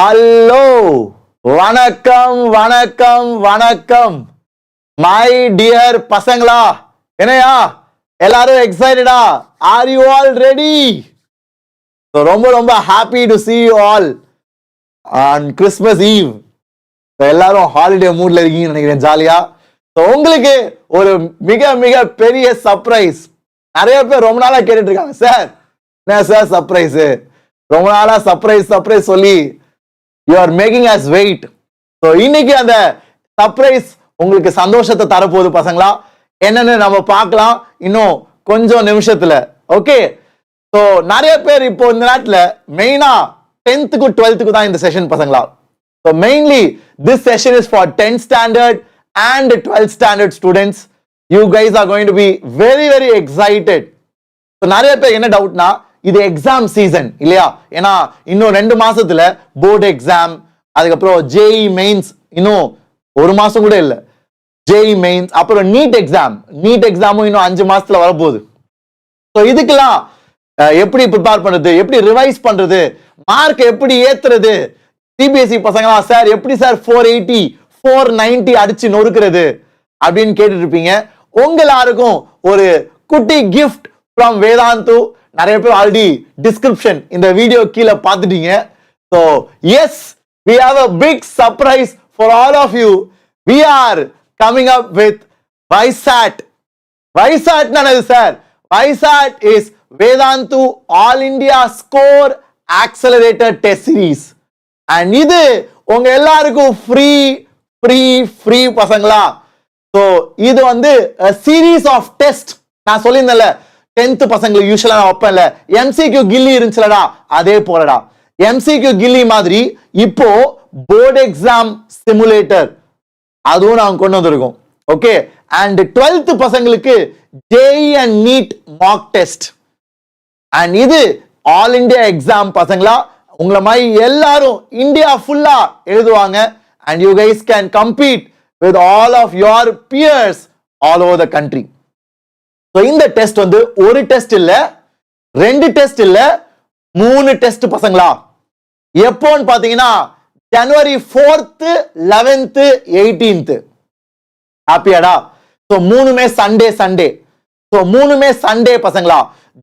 Hello, வணக்கம் வணக்கம் வணக்கம் மை டியர் பசங்களா. என்னையா எல்லாரும் எக்ஸைட்டடா? Are you all ready? ரொம்ப ரொம்ப happy to see you all on Christmas Eve. எல்லாரும் ஹாலிடே மூட்ல இருக்கீங்கன்னு நினைக்கிறேன், ஜாலியா. உங்களுக்கு ஒரு மிக மிக பெரிய சர்ப்ரைஸ். நிறைய பேர் ரொம்ப நாளா கேட்டுட்டு இருக்காங்க, சார் என்ன சார் சர்ப்ரைஸ், ரொம்ப நாளா சர்ப்ரைஸ் சொல்லி you are making us wait. So இன்னைக்கு அந்த சர்ப்ரைஸ் உங்களுக்கு சந்தோஷத்தை தரப்போகுது பசங்களா. என்னன்னு நம்ம பார்க்கலாம் இன்னும் கொஞ்சம் நிமிஷத்துல. ஓகே, ஸோ நிறைய பேர் இப்போ இந்த நாட்டில் மெயினா 10th க்கு 12th க்கு தான் இந்த செஷன் பசங்களா. So mainly this session is for 10th standard and 12th standard students. You guys are going to be very very excited. So நிறைய பேர் என்ன டவுட்னா, இது எக்ஸாம் சீசன் இல்லையா? ஏன்னா இன்னும் 2 மாசத்துல போர்டு எக்ஸாம், அதுக்கப்புறம் ஜேஇ மெயின்ஸ், இன்னும் 1 மாசம் கூட இல்லை, ஜேஇ மெயின்ஸ், அப்புறம் நீட் எக்ஸாமும் இன்னும் 5 மாசத்துல வரப்போகுது. ஸோ இதுக்கெல்லாம் எப்படி ப்ரிப்பேர் பண்றது, எப்படி ரிவைஸ் பண்றது, மார்க் எப்படி ஏத்துறது? சிபிஎஸ்இ பசங்களா, சார் எப்படி சார் 480 490 அடிச்சு நொறுக்கிறது அப்படின்னு கேட்டுட்டு இருப்பீங்க. உங்க எல்லாருக்கும் ஒரு குட்டி கிஃப்ட் ஃப்ரம் வேதாந்து. நிறைய பேர் ஆல்ரெடி டிஸ்கிரிப்ஷன் இந்த வீடியோ கீழே பார்த்துட்டீங்க. So yes, we have a big surprise for all of you. We are coming up with VISAT. VISAT என்னது sir? VISAT is Vedantu All India Score Accelerator Test Series. And இது உங்க எல்லாருக்கும் free பசங்களா. So இது வந்து series of test. நான் சொல்லியிருந்தேன்ல 10th பசங்களுக்கு யூஸ்வலா நான் வைப்பேன்ல, எம்சிக்யூ கில்லி இருந்துச்சுலடா, அதே போலடா எம்சிக்யூ கில்லி மாதிரி இப்போ போர்டு எக்ஸாம் சிமுலேட்டர் அதுவும் நாங்க கொண்டு வந்திருக்கோம். ஓகே, அண்ட் 12th பசங்களுக்கு JEE and NEET mock test. And இது ஆல் இந்தியா எக்ஸாம் பசங்களா. உங்களை மாதிரி எல்லாரும் இந்தியா ஃபுல்லா எழுதுவாங்க. And you guys can compete with all of your peers all over the country. So இந்த டெஸ்ட் வந்து ஒரு டெஸ்ட் இல்ல, 2 டெஸ்ட் இல்ல, 3 டெஸ்ட் பசங்களா. எப்போன்னு பாத்தீங்கன்னா ஜனவரி 4th 11th 18th. ஹாப்பியாடா? ஸோ 3மே சண்டே. ஸோ 3மே சண்டே பசங்களா.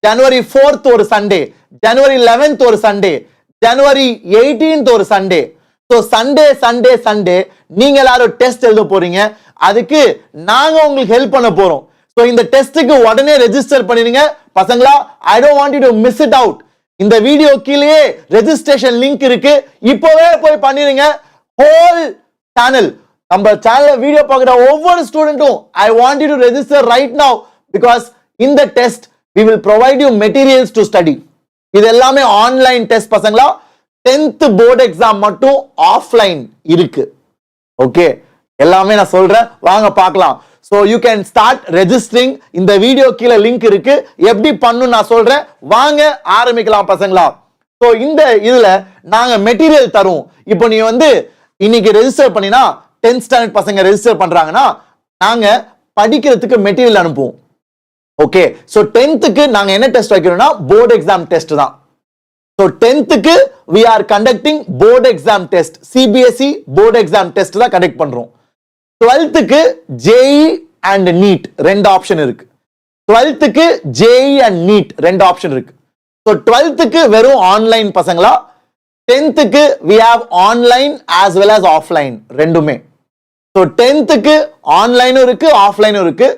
ஜனவரி 4th ஒரு சண்டே, ஜனவரி 11th ஒரு சண்டே, ஜனவரி 18th ஒரு சண்டே. ஸோ சண்டே நீங்க எல்லாரும் டெஸ்ட் எழுத போறீங்க. அதுக்கு நாங்க உங்களுக்கு ஹெல்ப் பண்ண போறோம். ஸோ இந்த டெஸ்ட்டுக்கு உடனே ரெஜிஸ்டர் பண்ணிடுங்க பசங்களா. I don't want you to miss it out. இந்த வீடியோ கீழே ரெஜிஸ்ட்ரேஷன் லிங்க் இருக்கு, இப்பவே போய் பண்ணிடுங்க. ஹோல் சேனல், நம்ம சேனல்ல வீடியோ பார்க்குற ஒவ்வொரு ஸ்டூடெண்ட்டும் I want you to register right now, because இந்த test we will provide you materials to study. இது எல்லாமே ஆன்லைன் டெஸ்ட் பசங்களா. 10th போர்டு எக்ஸாம் மட்டும் ஆஃப்லைன் இருக்கு. ஓகே, எல்லாமே நான் சொல்றேன், வாங்க பார்க்கலாம். So you can start registering. இந்த வீடியோ கீழே லிங்க் இருக்கு, எப்படி பண்ணணும் நான் சொல்றேன், வாங்க ஆரம்பிக்கலாம் பசங்களா. ஸோ இந்த இதுல நாங்க மெட்டீரியல் தருவோம். இப்போ நீ வந்து இன்னைக்கு ரெஜிஸ்டர் பண்ணினா 10th ஸ்டாண்டர்ட் பசங்க ரெஜிஸ்டர் பண்றாங்கன்னா நாங்க படிக்கிறதுக்கு மெட்டீரியல் அனுப்புவோம். ஓகே, ஸோ 10th நாங்க என்ன டெஸ்ட் வைக்கிறோம்னா போர்டு எக்ஸாம் டெஸ்ட் தான். So 10th we are conducting board exam test. CBSE board exam test தான் கண்டக்ட் பண்றோம். 12th JEE and NEET ரெண்டு ஆப்ஷன் இருக்கு. 12th JEE and NEET ரெண்டு ஆப்ஷன் இருக்கு. So 12th வெறும் ஆன்லைன் பசங்களா. 10th we have online as well as offline ரெண்டுமே. So 10th ஆன்லைனும் இருக்கு ஆஃப்லைனும் இருக்கு.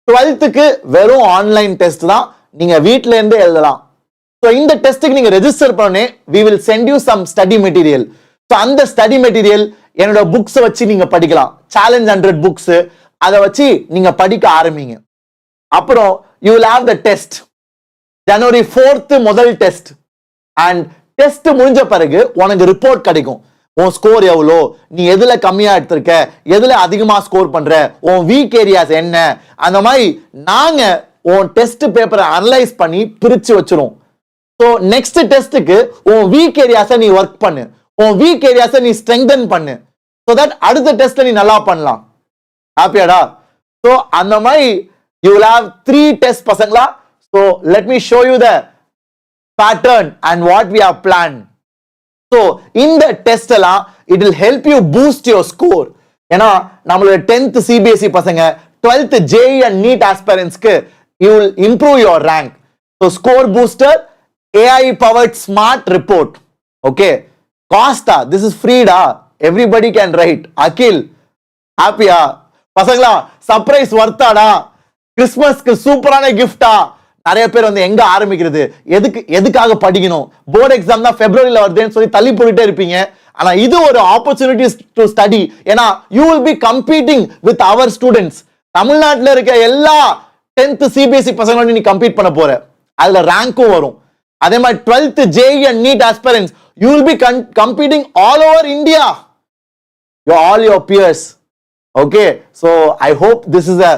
12th வெறும் ஆன்லைன் டெஸ்ட் தான், நீங்க வீட்ல இருந்து எழுதலாம். So இந்த டெஸ்ட்டுக்கு நீங்க ரெஜிஸ்டர் பண்ணே we will send you some study material. So அந்த ஸ்டடி மெட்டீரியல் என்னோட புக்ஸ் வச்சு நீங்க படிக்கலாம். சேலஞ்ச் 100 புக்ஸ், அதை வச்சு நீங்க படிக்க ஆரம்பிங்க. அப்புறம் you will have the test. January 4th முதல் டெஸ்ட். அண்ட் டெஸ்ட் முடிஞ்ச பிறகு உனக்கு ரிப்போர்ட் கிடைக்கும். உன் ஸ்கோர் எவ்வளோ, நீ எதுல கம்மியா எடுத்திருக்க, எதுல அதிகமா ஸ்கோர் பண்ற, உன் வீக் ஏரியாஸ் என்ன, அந்த மாதிரி நாங்க உன் டெஸ்ட் பேப்பரை அனலைஸ் பண்ணி பிரிச்சு வச்சிரும். ஸோ நெக்ஸ்ட் டெஸ்ட்டுக்கு உன் வீக் ஏரியாஸை நீ ஒர்க் பண்ணு, உன் வீக் ஏரியாஸை நீ ஸ்ட்ரெங்தன் பண்ணு, ஸோ தட் அடுத்த டெஸ்ட்ல நீ நல்லா பண்ணலாம். ஹாப்பியாடா? ஸோ அந்த மாதிரி யூ வில் ஹேவ் 3 டெஸ்ட் பசங்களா. So let me show you the pattern and what we have plan. So இந்த டெஸ்ட் எல்லாம் it will help you boost your score. ஏன்னா நம்மளோட 10th CBSE பசங்க 12th JEE and NEET aspirantsக்கு you will improve your rank. So score booster, AI powered smart report. Okay, cost this is free da, everybody can write. Akhil happy பசங்களா surprise வர்த்தாடா, கிறிஸ்மஸ்க்கு சூப்பரான கிஃப்டா. நிறைய பேர் வந்து எங்க ஆரம்பிக்கிறது, எதுக்காக படிக்கணும், போர்டு எக்ஸாம் தான் பிப்ரவரியில வருதுன்னு சொல்லி தள்ளி போயிட்டே இருப்பீங்க. ஆனா இது ஒரு ஆப்பர்ச்சுனிட்டி டு ஸ்டடி. ஏன்னா you will be competing with our students. தமிழ்நாட்டில் இருக்க எல்லா 10th CBSE பசங்களோட நீ கம்பீட் பண்ண போற, அதுல ரேங்க்கும் வரும். அதே மாதிரி 12th JEE and NEET aspirants, you will be competing all over India, all your peers. Okay, so I hope this is a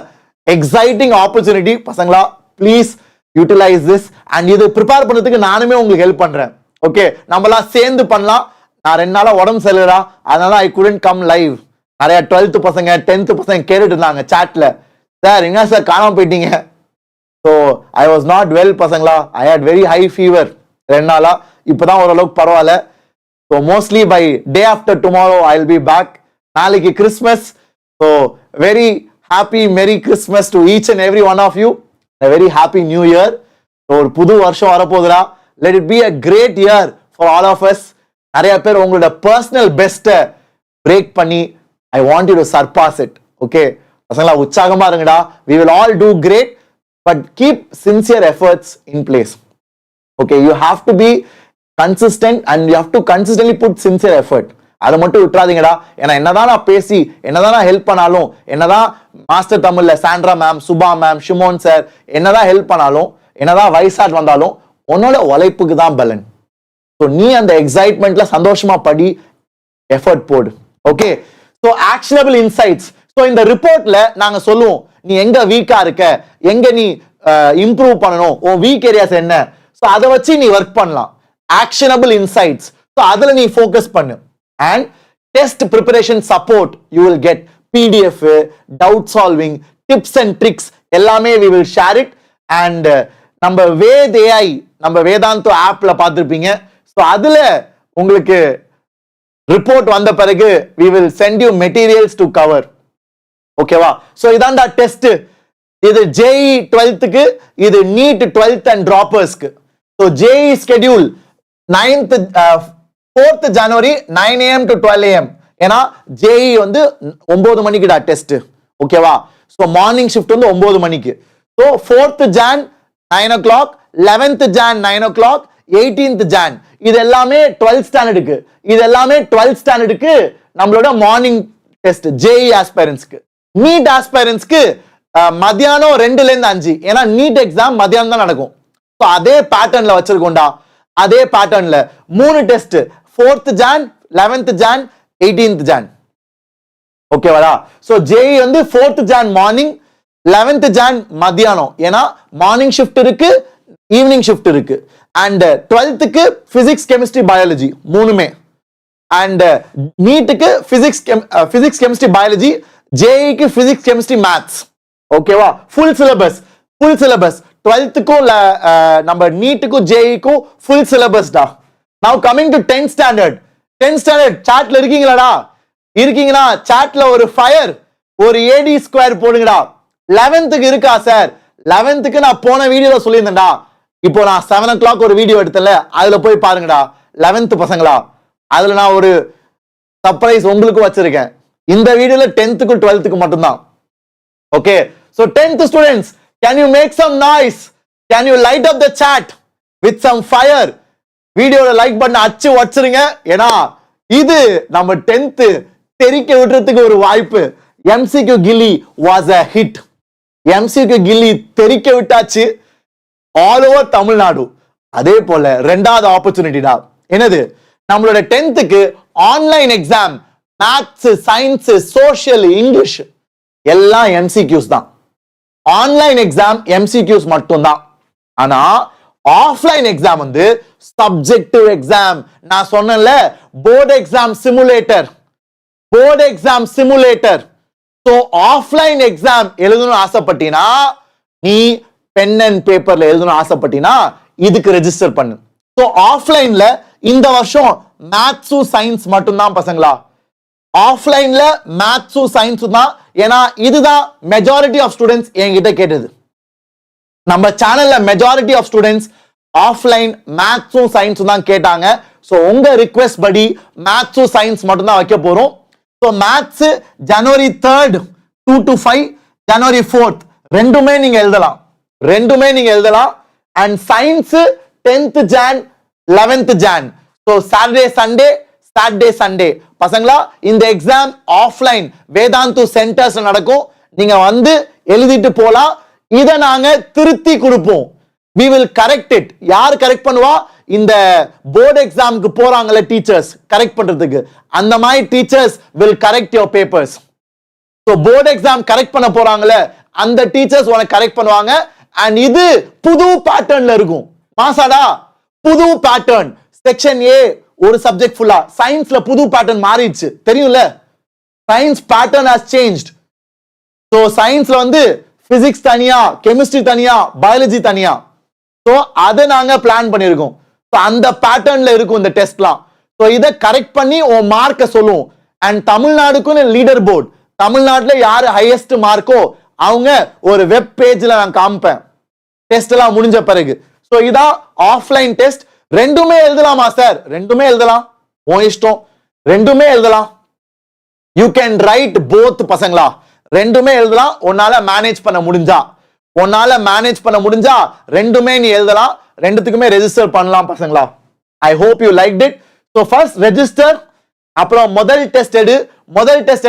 exciting opportunity. பசங்களா ப்ளீஸ் யூட்டிலைஸ் திஸ். அண்ட் இது ப்ரிப்பேர் பண்ணதுக்கு நானுமே உங்களுக்கு ஹெல்ப் பண்றேன். ஓகே, நம்மளாம் சேர்ந்து பண்ணலாம். நான் 2 நாளா உடம்பு சரியில்லைடா, அதனால ஐ couldn't come live. நிறைய 12th பசங்க 10th பசங்க கேட்டுட்டு இருந்தாங்க சாட்ல, சார் என்ன சார் காணாம போயிட்டீங்க. So I was not well பசங்களா, I had very high fever 2 நாளா. இப்போதான் ஓரளவுக்கு பரவாயில்ல. So mostly by day after tomorrow I will be back. நாளைக்கு Christmas. So very happy merry Christmas to each and every one of you. A very happy new year. ஒரு புது வருஷம் வரப்போகுதுடா. Let it be a great year for all of us. நிறைய பேர் உங்களோட personal பெஸ்ட்டை break பண்ணி I want you to surpass it. Okay, பசங்களா உற்சாகமா இருங்கடா. We will all do great, but keep sincere efforts in place. Okay, you have to be consistent and you have to consistently put sincere effort. அதை மட்டும் விட்டுறாதீங்கடா. ஏன்னா என்னதான் நான் பேசி என்னதான் ஹெல்ப் பண்ணாலும், என்னதான் மாஸ்டர் தமிழ்ல Sandra ma'am, Subha ma'am, Shimon sir என்னதான் ஹெல்ப் பண்ணாலும், என்னதான் வைசாட் வந்தாலும் உன்னோட உழைப்புக்கு தான் பலன். ஸோ நீ அந்த எக்ஸைட்மெண்ட்ல சந்தோஷமா படி, எஃபர்ட் போடு. Okay, so actionable insights. So இந்த ரிப்போர்ட்ல நாங்க சொல்லுவோம் நீ எங்க வீக்கா இருக்க, எங்க நீ இம்ப்ரூவ் பண்ணணும், உன் வீக் ஏரியாஸ் என்ன. ஸோ அதை வச்சு நீ ஒர்க் பண்ணலாம். Actionable insights. ஸோ அதுல நீ ஃபோக்கஸ் பண்ணு. And test preparation support you will get, PDF, doubt solving, tips and tricks எல்லாமே we will share it. And நம்ம வேத் AI, நம்ம வேதாந்தோ ஆப்ல பார்த்திருப்பீங்க. ஸோ அதுல உங்களுக்கு ரிப்போர்ட் வந்த பிறகு we will send you materials to cover. ஓகேவா? ஸோ இதான்டா டெஸ்ட். இது JEE 12க்கு, இது NEET 12th and droppersக்கு. So JEE schedule 4th January 9 AM to 12 AM. ஏன்னா JEE வந்து 9 மணிக்குடா டெஸ்ட். ஓகேவா? ஸோ மார்னிங் ஷிஃப்ட் வந்து 9 மணிக்கு. So 4th Jan 9 o'clock, 11th Jan 9 o'clock, 18th Jan இது எல்லாமே 12th ஸ்டாண்டர்டுக்கு. இது எல்லாமே 12th ஸ்டாண்டர்டுக்கு நம்மளோட மார்னிங் டெஸ்ட் JEE ஆஸ்பைரன்ஸ்க்கு. NEET ஆஸ்பைரன்ஸ்க்கு மத்தியானம் 2ல இருந்து 5. ஏன்னா NEET எக்ஸாம் மத்தியானம் தான் நடக்கும். ஸோ அதே பேட்டர்ன்ல வச்சிருக்கோம்டா. அதே பேட்டர்ன்ல 3 test, 4th Jan, 11th Jan, 18th Jan. ஓகேவாடா? ஸோ JEE வந்து 4th Jan morning, 11th Jan மத்தியானம். ஏன்னா மார்னிங் ஷிஃப்ட் இருக்கு, ஈவினிங் ஷிஃப்ட் இருக்கு. And 12th physics chemistry biology மூணுமே. அண்ட் நீட்டுக்கு பிசிக்ஸ் கெமிஸ்ட்ரி பயாலஜி, JEEக்கு பிசிக்ஸ் கெமிஸ்ட்ரி மேத்ஸ். ஓகேவா? Full syllabus. 12th நம்ம நீட்டுக்கும் JEEக்கும் ஃபுல் சிலபஸ் டா. Now coming to 10th standard. 10th standard சாட்ல இருக்கீங்களாடா? இருக்கீங்கன்னா சாட்ல ஒரு ஃபயர், ஒரு AD ஸ்கொயர் போடுங்கடா. 11th இருக்கா சார்? 11th நான் போன வீடியோல சொல்லியிருந்தேன்டா. இப்போ நான் 7 o'clock ஒரு வீடியோ எடுத்தல, அதுல போய் பாருங்கடா. 11th பசங்களா, அதுல நான் ஒரு சர்ப்ரைஸ் உங்களுக்கு வச்சிருக்கேன். இந்த வீடியோல 10th 12th மட்டும்தான். Okay, so 10th students, can you make some noise? Can you light up the chat with some fire? வீடியோல லைக் பண்ண அச்சு வச்சிருங்க. ஏன்னா இது நம்ம 10th தெரிக்க விடுறதுக்கு ஒரு வாய்ப்பு. MCQ Ghilli was a hit. MCQ கில்லி தெரிக்க விட்டாச்சு ஆல் ஓவர் தமிழ்நாடு. அதே போல ரெண்டாவது ஆப்பர்ச்சுனிட்டிடா. என்னது? நம்மளோட 10th online exam, maths, science, social, English எல்லாம் MCQs தான். ஆன்லைன் எக்ஸாம் MCQs மட்டும்தான். ஆனா ஆஃப்லைன் எக்ஸாம் வந்து சப்ஜெக்டிவ் எக்ஸாம். நான் சொன்னேன்ல, board exam simulator. So offline exam எழுதணும்னு ஆசைப்பட்டீங்கன்னா, நீ பென் அண்ட் பேப்பர்ல எழுதணும்னு ஆசைப்பட்டீங்கன்னா இதுக்கு ரெஜிஸ்டர் பண்ணு. ஸோ ஆஃப்லைன்ல இந்த வருஷம் மேத்ஸும் சயின்ஸ் மட்டும்தான் பசங்களா. ஆஃப்லைன்ல மேத்ஸும் சயின்ஸும் தான். ஏன்னா இதுதான் மெஜாரிட்டி ஆஃப் ஸ்டூடெண்ட்ஸ் என்கிட்ட கேட்டது. நம்ம சேனல்ல மெஜாரிட்டி ஆஃப் ஸ்டூடெண்ட்ஸ் ஆஃப்லைன் மேத்ஸும் சயின்ஸும் தான் கேட்டாங்க. ஸோ உங்க ரிக்வெஸ்ட் படி மேத்ஸும் சயின்ஸ் மட்டும் தான் வைக்க போறோம். So maths January 3rd 2 to 5, January 4th ரெண்டுமே நீங்க எழுதலாம். And science 10th Jan 11th Jan. So Saturday Sunday பசங்களா இந்த எக்ஸாம் ஆஃப்லைன் வேதாந்து சென்டர்ஸ் நடக்கும். நீங்க வந்து எழுதிட்டு போலாம். இதை நாங்க திருத்தி கொடுப்போம். we will correct it. யார் கரெக்ட் பண்ணுவா? இந்த போர்டு எக்ஸாமுக்கு போறாங்கல்ல டீச்சர்ஸ் கரெக்ட் பண்றதுக்கு, அந்த மாதிரி teachers will correct your papers. so board exam correct பண்ண போறாங்கல்ல அந்த டீச்சர்ஸ் உனக்கு கரெக்ட் பண்ணுவாங்க. அண்ட் இது புது பேட்டர்ன்ல இருக்கும். மாசாடா புது பேட்டர்ன். செக்ஷன் ஏ ஒரு சப்ஜெக்ட் ஃபுல்லா. சயின்ஸ்ல புது பேட்டர்ன் மாறிடுச்சு தெரியும்ல. Science pattern has changed. so சயின்ஸ்ல வந்து பிசிக்ஸ் தனியா, கெமிஸ்ட்ரி தனியா, பயாலஜி தனியா. சோ அதை நாங்க பிளான் பண்ணிருக்கோம். அந்த பேட்டர்ன்ல இருக்கும் இந்த டெஸ்ட்லாம். சோ இதை கரெக்ட் பண்ணி உன் மார்க்க சொல்லுவோம். அண்ட் தமிழ்நாடுக்குன்னு லீடர் போர்டு, தமிழ்நாட்டுல யாரு ஹையஸ்ட் மார்க்கோ அவங்க ஒரு வெப் பேஜ்ல நான் காமிப்பேன் டெஸ்ட் எல்லாம் முடிஞ்ச பிறகு. சோ இதான் ஆஃப்லைன் டெஸ்ட். ரெண்டுமே எழுதலாமா சார்? ரெண்டுமே எழுதலாம், உன் இஷ்டம். ரெண்டுமே எழுதலாம். யூ கேன் ரைட் போத் பசங்களா. ரெண்டுமே எழுதலாம். உன்னால மேனேஜ் பண்ண முடிஞ்சா ரெண்டுமே நீ எழுதலாம். ரெண்டுத்துக்குமே ரெஜிஸ்டர் பண்ணலாம் பசங்களா. I hope you liked it. So first register. அப்புறம் முதல் டெஸ்ட்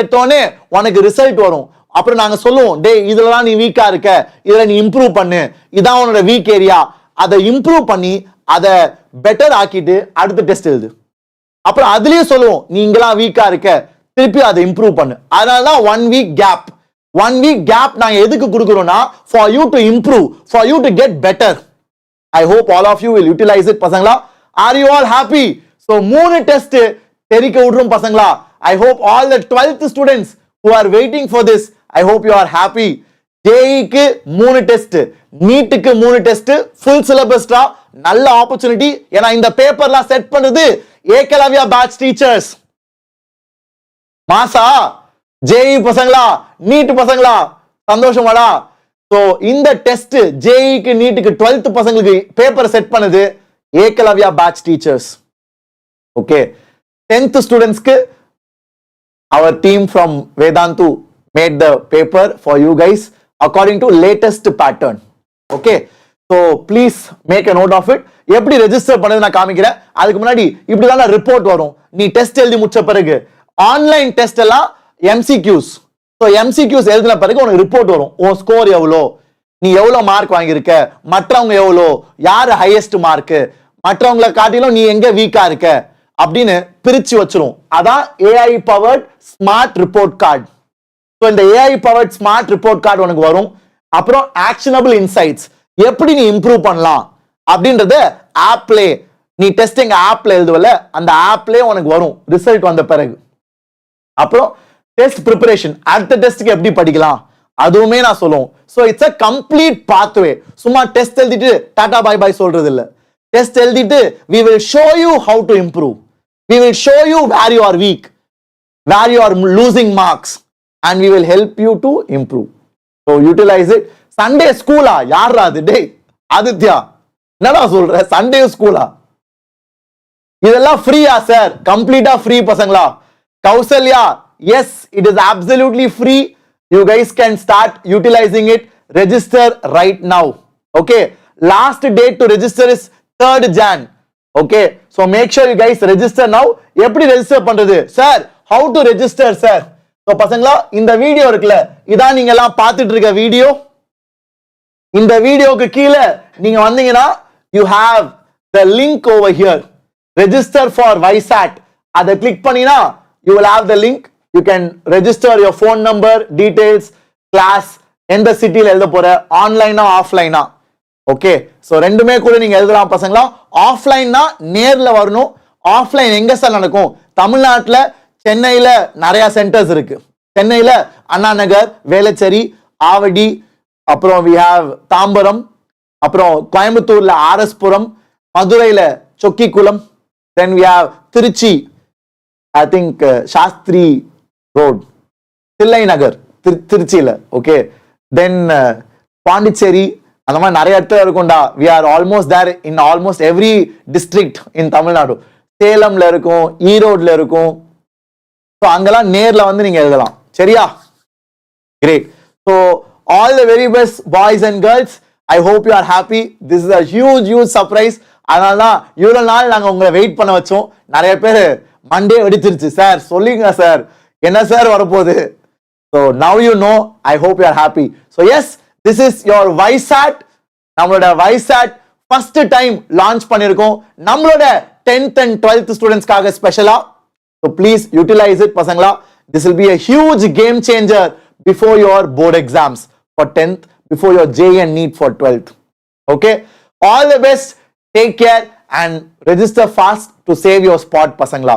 எடுத்தோடனே உனக்கு ரிசல்ட் வரும். அப்புறம் நாங்க சொல்லுவோம், டே இதுலலாம் நீ வீக்கா இருக்க, இதுல நீ இம்ப்ரூவ் பண்ணு, இதான் உன்னோட வீக் ஏரியா, அதை இம்ப்ரூவ் பண்ணி அதை பெட்டர் ஆக்கிட்டு அடுத்த டெஸ்ட் எழுது. அப்புறம் அதுலயும் சொல்லுவோம், நீ இங்கெல்லாம் வீக்கா இருக்க, திருப்பி அதை இம்ப்ரூவ் பண்ணு. அதனாலதான் 1 week கேப். 1 week கேப் நாங்க எதுக்கு கொடுக்குறோம்னா for you to improve, for you to get better. I hope all of you will utilize it பசங்களா. Are you all happy? So 3 test தெரிக்க விடுறோம் பசங்களா. I hope all the 12th students who are waiting for this, I hope you are happy. JEE-க்கு 3 test, நீட்டுக்கு 3 test, full சிலபஸ்டா. நல்ல opportunity. ஏன்னா இந்த பேப்பர்லாம் set பண்ணுது ஏகலவ்யா பேட்ச் டீச்சர்ஸ். மாசா ஜேஇ பசங்களா, நீட் பசங்களா, சந்தோஷமாடா. சோ இந்த டெஸ்ட் ஜேஇக்கு நீட்டுக்கு 12th பசங்களுக்கு பேப்பர் செட் பண்ணுது Ekalavya batch teachers. Okay, 10th ஸ்டூடெண்ட்ஸ்க்கு our team from Vedantu made the paper for you guys according to latest pattern. Okay, so please make a note of it. எப்படி register பண்ணது நான் காமிக்கிறேன். அதுக்கு முன்னாடி இப்படிதான் ரிப்போர்ட் வரும். நீ டெஸ்ட் எழுதி முடிச்ச பிறகு ஆன்லைன் டெஸ்ட் எல்லாம் MCQs. ஸோ MCQs எழுதின பிறகு உனக்கு ரிப்போர்ட் வரும். உன் ஸ்கோர் எவ்வளோ, நீ எவ்வளோ மார்க் வாங்கியிருக்க, மற்றவங்க எவ்வளோ, யாரு ஹையஸ்ட் மார்க், மற்றவங்களை காட்டிலும் நீ எங்க வீக்கா இருக்க அப்படின்னு பிரிச்சு வச்சிரும். அதான் AI powered smart report card. So இந்த AI powered smart report card உனக்கு வரும். அப்புறம் ஆக்ஷனபிள் இன்சைட்ஸ், எப்படி நீ இம்ப்ரூவ் பண்ணலாம் அப்படின்றத ஆப்லே, நீ டெஸ்டிங் ஆப்ல எழுதுவல அந்த ஆப்லே உனக்கு வரும் ரிசல்ட் வந்த பிறகு. அப்புறம் டெஸ்ட் ப்ரிப்பரேஷன், அடுத்த டெஸ்ட்க்கு எப்படி படிக்கலாம் அதுவுமே நான் சொல்லுவோம். So it's a complete pathway. சும்மா டெஸ்ட் எழுதிட்டு டாடா பை பை சொல்றது இல்லை. டெஸ்ட் எழுதிட்டு we will show you how to improve, we will show you where you are weak, where you are losing marks, and we will help you to improve. So utilize it. Sunday ஸ்கூலா? யாரா அது? டே ஆதித்யா, என்னடா சொல்ற? Sunday ஸ்கூலா? இதெல்லாம் ஃப்ரீயா sir? கம்ப்ளீட்டா free பசங்களா. Kausalya, yes, it is absolutely free. You guys can start utilizing it. Register right now. Okay, last date to register is 3rd Jan. Okay, so make sure you guys register now. எப்படி register பண்றது sir? How to register sir? So பசங்களா, இந்த video இருக்குல்ல, இதான் நீங்க எல்லாம் பார்த்துட்டு இருக்க வீடியோ. இந்த வீடியோக்கு கீழே நீங்க வந்தீங்கன்னா you have the link over here, register for VISAT. அதை கிளிக் பண்ணினா you will have the link. You can register your phone number, details, class, எந்த சிட்டில எழுத போற, ஆன்லைனா ஆஃப்லைனா. ஓகே, சோ ரெண்டுமே கூட நீங்க எழுதலாம் பசங்களா. ஆஃப்லைன்னா நேர்ல வரணும். ஆஃப்லைன் எங்க சார் நடக்கும்? தமிழ்நாட்டுல சென்னையில நிறைய சென்டர்ஸ் இருக்கு. சென்னையில அண்ணா நகர், வேளச்சேரி, ஆவடி, அப்புறம் we have தாம்பரம், அப்புறம் கோயம்புத்தூர்ல RS புரம், மதுரையில Chokkikulam, Then we have Trichy, I think Shastri Road, Thillai Nagar, Trichyல. Okay. Then Pondicherry, அந்த மாதிரி நிறைய இடத்துல இருக்கும்டா. We are almost there in almost every district in Tamil Nadu. சேலம்ல இருக்கும், ஈரோட்ல இருக்கும். ஸோ அங்கெல்லாம் நேர்ல வந்து நீங்க எழுதலாம். சரியா? Great. So all the very best boys and girls. I hope you are happy. This is a huge surprise. அதனால தான் இவ்வளவு நாள் நாங்க உங்களை வெயிட் பண்ண வச்சோம். நிறைய பேர் மண்டே வெடிச்சிருச்சு. சார் சொல்லுங்க சார், என்ன சார் வரப்போகுது? So now you know. I hope you are happy. So yes, this is your YSAT. நம்மளோட YSAT first time launch பண்ணிருக்கோம். நம்மளோட 10th and 12th ஸ்டூடெண்ட்ஸ்க்காக ஸ்பெஷலா. So please utilize it பசங்களா. This will be a huge game changer before your board exams for 10th, before your JEE and NEET for 12th. Okay? All the best. Take care and register fast to save your spot பசங்களா.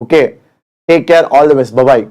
Okay? Take care. All the best. Bye-bye.